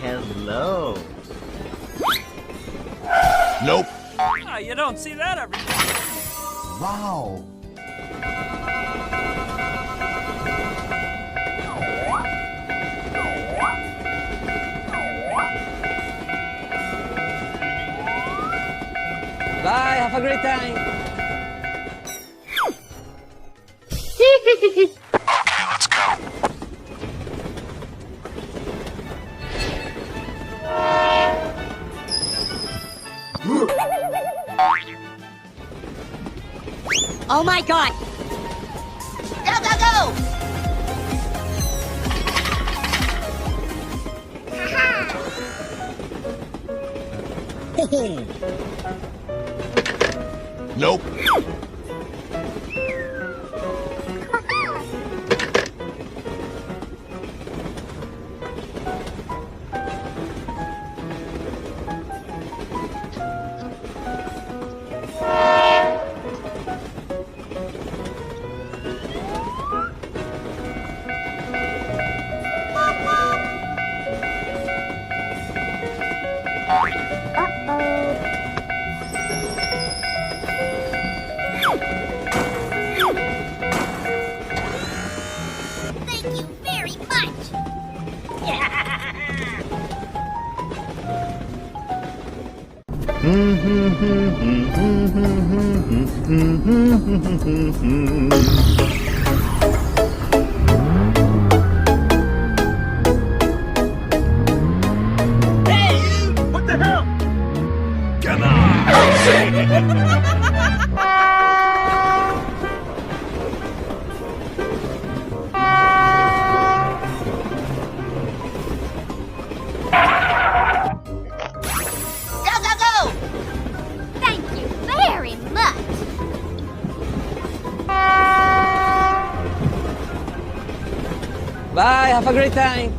Hello. Nope. Oh, you don't see that every day. Wow. Bye, have a great time. Okay, let's go. Oh my god! Go, go, go! Nope. Thank you very much! What the hell? Come on. Go, go, go! Thank you very much! Bye, have a great time.